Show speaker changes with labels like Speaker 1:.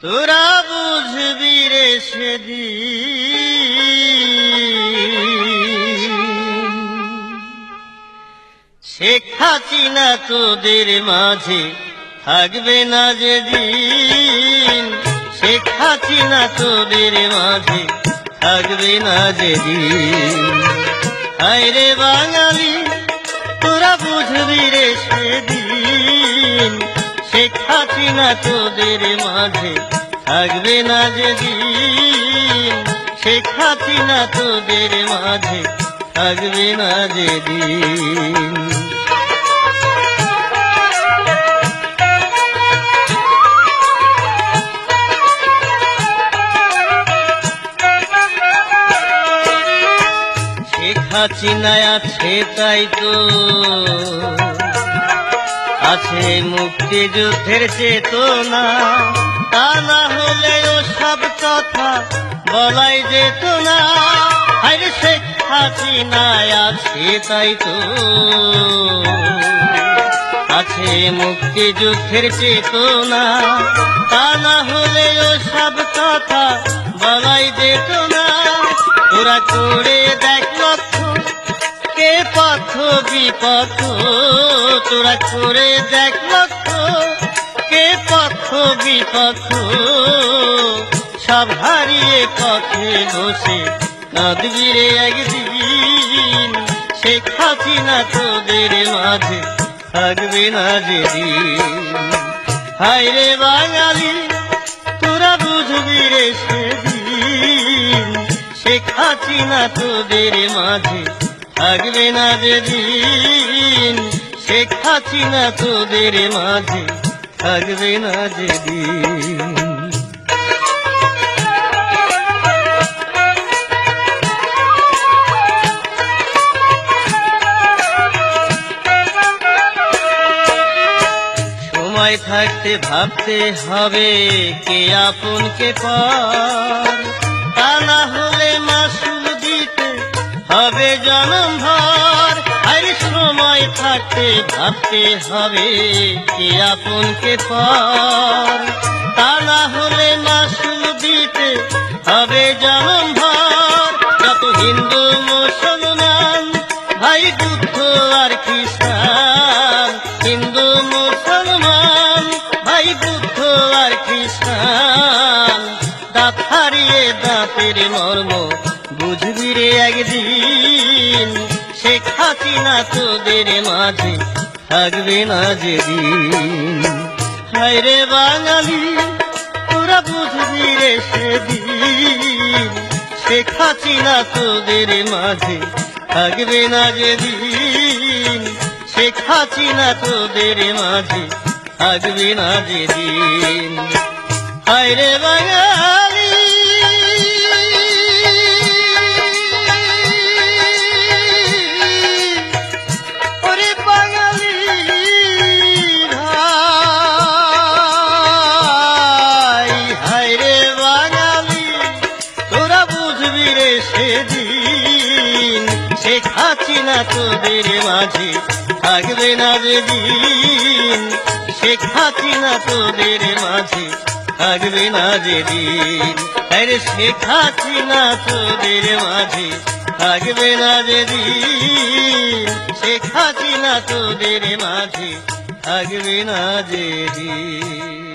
Speaker 1: তোরা বুঝবি রে সেদিন শেখ হাসিনা তোদের মাঝে থাকবে না যেদিন শেখ হাসিনা তোদের মাঝে থাকবে না যেদিন হায় রে বাঙালি তোরা বুঝবি রে সেদিন শেখ হাসিনা তোদের মাঝে থাকবে না যেদিন শেখ হাসিনা তোদের মাঝে থাকবে না যেদিন শেখ হাসিনা আছে তাই তো আছে মুক্তিযুদ্ধের চেতনা তা না হলে ও সব কথা বলাই যেত না আরে শেখ হাসিনা আছে তাই তো আছে মুক্তিযুদ্ধের চেতনা তা না হলে ও সব কথা বলাই যেত না তোরা করে দেখ লক্ষ্য কে পথ বিপথ তোরা করে দেখ লক্ষ্য কে পথ বিপথ সব হারিয়ে পথে বসে কাঁদবি রে একদিন শেখ হাসিনা তোদের মাঝে থাকবে না যেদিন হায় রে বাঙালি তোরা বুঝবি রে সেদিন শেখ হাসিনা তোদের মাঝে থাকবে না যেদিন শেখ হাসিনা তোদের মাঝে থাকবে না যেদিন সময় থাকতে ভাবতে হবে কে আপন কে পর তা না হলে মাসুল দিতে হবে জনম ভর আর সময় থাকতে ভাবতে হবে কে আপন কে পর তা না হলে মাসুল দিতে হবে জনম ভর যত হিন্দু মুসলমান ভাই বুদ্ধ আর খ্রিস্টান হিন্দু মুসলমান ভাই বুদ্ধ আর খ্রিস্টান দাঁত হারিয়ে দাঁতের মর্ম বুঝবি রে একদিন শেখ হাসিনা তোদের মাঝে থাকবে না যেদিন হায় রে বাঙালি তোরা বুঝবি রে সেদিন শেখ হাসিনা তোদের মাঝে থাকবে না যেদিন শেখ হাসিনা তোদের মাঝে থাকবে না যেদিন হায় রে বাঙালি ওরে বাঙালি ভাই হায় রে বাঙালি তোরা বুঝবি রে সেদিন শেখ হাসিনা তোদের মাঝে থাকবে না যেদিন শেখ হাসিনা তোদের মাঝে থাকবে না যেদিন আরে শেখ হাসিনা তোদের মাঝে থাকবে না যেদিন শেখ হাসিনা তোদের মাঝে থাকবে না যেদিন।